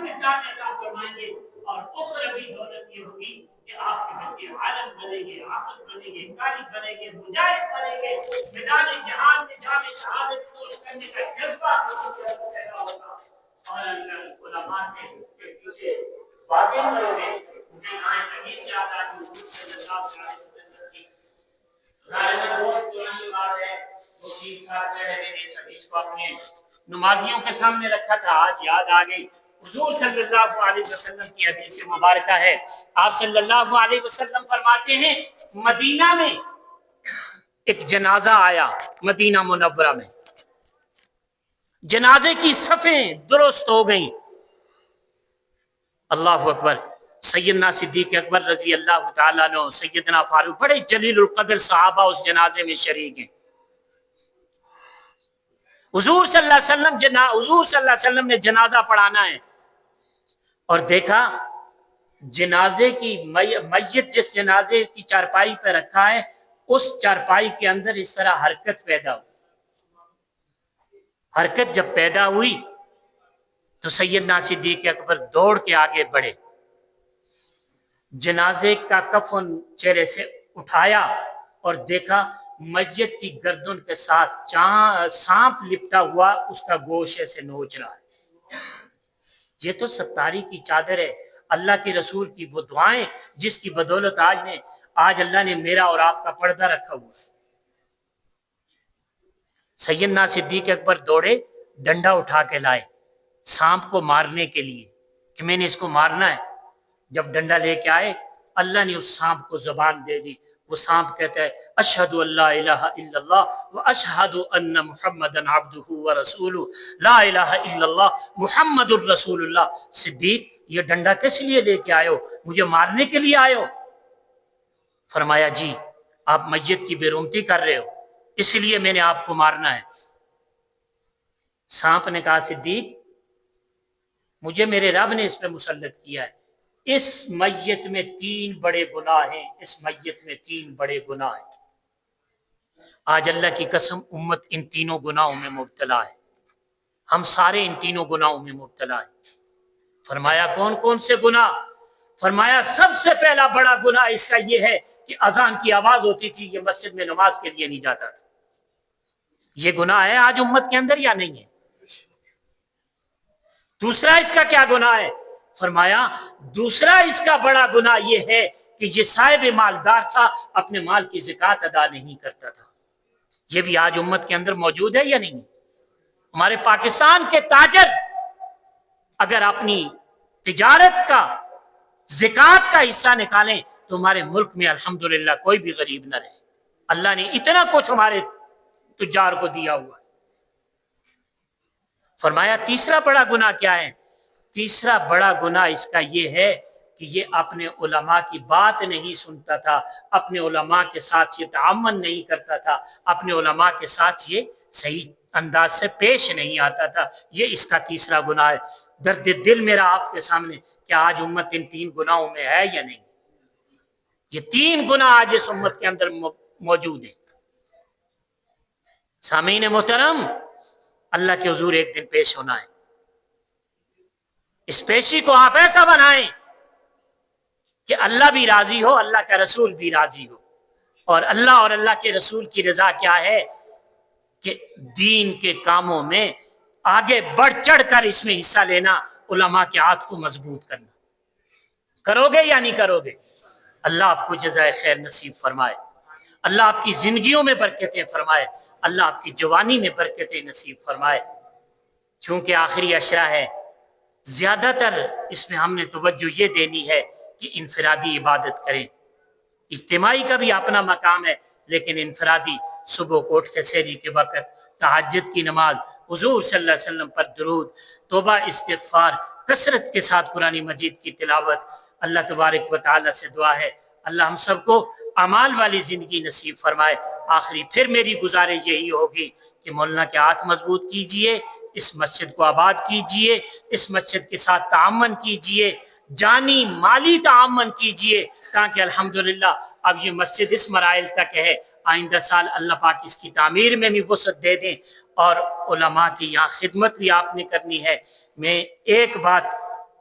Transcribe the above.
مقدار میں عطا فرمائیں گے، اور اخروی دولت یہ ہوگی کہ آپ کے بچے عالم بنیں گے، عاقل بنیں گے، قاری بنیں گے، مجاہد بنیں گے، میدان جہاد میں جامع شہادت پوش کرنے کا جذبہ پیدا ہوگا۔ اور اگر علماء کے پیچھے باتیں کرو گے، مجھے حدیث سے یاد آئی حضور صلی اللہ علیہ وسلم کی، غالباً بہت پرانی بات ہے، وہ 30 سال پہلے میں نے اس حدیث کو اپنے نمازیوں کے سامنے رکھا تھا، آج یاد آ گئی۔ حضور صلی اللہ علیہ وسلم کی حدیث مبارکہ ہے، آپ صلی اللہ علیہ وسلم فرماتے ہیں مدینہ میں ایک جنازہ آیا، مدینہ منورہ میں جنازے کی صفیں درست ہو گئیں، اللہ اکبر، سیدنا صدیق اکبر رضی اللہ تعالیٰ عنہ، سیدنا فاروق، بڑے جلیل القدر صحابہ اس جنازے میں شریک ہیں۔ حضور صلی اللہ علیہ وسلم نے جنازہ پڑھانا ہے، اور دیکھا جنازے کی میت جس جنازے کی چارپائی پہ رکھا ہے، اس چارپائی کے اندر اس طرح حرکت پیدا ہوئی۔ حرکت جب پیدا ہوئی تو سیدنا صدیق اکبر دوڑ کے آگے بڑھے، جنازے کا کفن چہرے سے اٹھایا اور دیکھا میت کی گردن کے ساتھ سانپ لپٹا ہوا اس کا گوشت سے نوچ رہا ہے۔ یہ تو ستاری کی چادر ہے، اللہ کے رسول کی وہ دعائیں جس کی بدولت آج اللہ نے میرا اور آپ کا پردہ رکھا ہوا ہے۔ سیدنا صدیق اکبر دوڑے، ڈنڈا اٹھا کے لائے سانپ کو مارنے کے لیے کہ میں نے اس کو مارنا ہے۔ جب ڈنڈا لے کے آئے، اللہ نے اس سانپ کو زبان دے دی، وہ سانپ کہتا ہے اشہد ان لا الہ الا اللہ و اشہد ان محمد عبدہ و رسولہ، لا الہ الا اللہ محمد الرسول اللہ۔ صدیق، یہ ڈنڈا کس لیے لے کے آئے ہو؟ مجھے مارنے کے لیے آئے ہو؟ فرمایا جی، آپ میت کی بے رحمتی کر رہے ہو، اس لیے میں نے آپ کو مارنا ہے۔ سانپ نے کہا صدیق، مجھے میرے رب نے اس پہ مسلط کیا ہے، اس میت میں 3 بڑے گناہ ہیں، اس میت میں 3 بڑے گناہ ہیں۔ آج اللہ کی قسم امت ان تینوں گناہوں میں مبتلا ہے، ہم سارے ان تینوں گناہوں میں مبتلا ہیں۔ فرمایا کون کون سے گناہ؟ فرمایا سب سے پہلا بڑا گناہ اس کا یہ ہے کہ اذان کی آواز ہوتی تھی، یہ مسجد میں نماز کے لیے نہیں جاتا تھا۔ یہ گناہ ہے آج امت کے اندر یا نہیں ہے؟ دوسرا اس کا کیا گناہ ہے؟ فرمایا دوسرا اس کا بڑا گناہ یہ ہے کہ یہ صاحب مالدار تھا، اپنے مال کی زکوٰۃ ادا نہیں کرتا تھا۔ یہ بھی آج امت کے اندر موجود ہے یا نہیں؟ ہمارے پاکستان کے تاجر اگر اپنی تجارت کا زکوٰۃ کا حصہ نکالیں تو ہمارے ملک میں الحمدللہ کوئی بھی غریب نہ رہے۔ اللہ نے اتنا کچھ ہمارے تجار کو دیا ہوا ہے۔ فرمایا تیسرا بڑا گناہ کیا ہے؟ تیسرا بڑا گناہ اس کا یہ ہے کہ یہ اپنے علماء کی بات نہیں سنتا تھا، اپنے علماء کے ساتھ یہ تعامل نہیں کرتا تھا، اپنے علماء کے ساتھ یہ صحیح انداز سے پیش نہیں آتا تھا۔ یہ اس کا تیسرا گناہ ہے۔ درد دل میرا آپ کے سامنے کہ آج امت ان 3 گناہوں میں ہے یا نہیں؟ یہ 3 گناہ آج اس امت کے اندر موجود ہیں۔ سامعین محترم، اللہ کے حضور ایک دن پیش ہونا ہے، اس پیشی کو آپ ایسا بنائیں کہ اللہ بھی راضی ہو، اللہ کا رسول بھی راضی ہو۔ اور اللہ کے رسول کی رضا کیا ہے؟ کہ دین کے کاموں میں آگے بڑھ چڑھ کر اس میں حصہ لینا، علماء کے ہاتھ کو مضبوط کرنا۔ کرو گے یا نہیں کرو گے؟ اللہ آپ کو جزائے خیر نصیب فرمائے، اللہ آپ کی زندگیوں میں برکتیں فرمائے، اللہ آپ کی جوانی میں برکتیں نصیب فرمائے۔ چونکہ آخری عشرہ ہے، زیادہ تر اس میں ہم نے توجہ یہ دینی ہے کہ انفرادی عبادت کریں۔ اجتماعی کا بھی اپنا مقام ہے، لیکن انفرادی صبح کو اٹھ کے سحری کے وقت، تہجد کی نماز، حضور صلی اللہ علیہ وسلم پر درود، توبہ استغفار، کثرت کے ساتھ قرآن مجید کی تلاوت۔ اللہ تبارک و تعالیٰ سے دعا ہے اللہ ہم سب کو اعمال والی زندگی نصیب فرمائے۔ آخری پھر میری گزارش یہی ہوگی کہ مولانا کے ہاتھ مضبوط کیجئے، اس مسجد کو آباد کیجئے، اس مسجد کے ساتھ تعاون کیجئے، جانی مالی تعاون کیجئے، تاکہ الحمدللہ اب یہ مسجد اس مراحل تک ہے، آئندہ سال اللہ پاک اس کی تعمیر میں بھی وسعت دے دیں، اور علماء کی یہاں خدمت بھی آپ نے کرنی ہے۔ میں ایک بات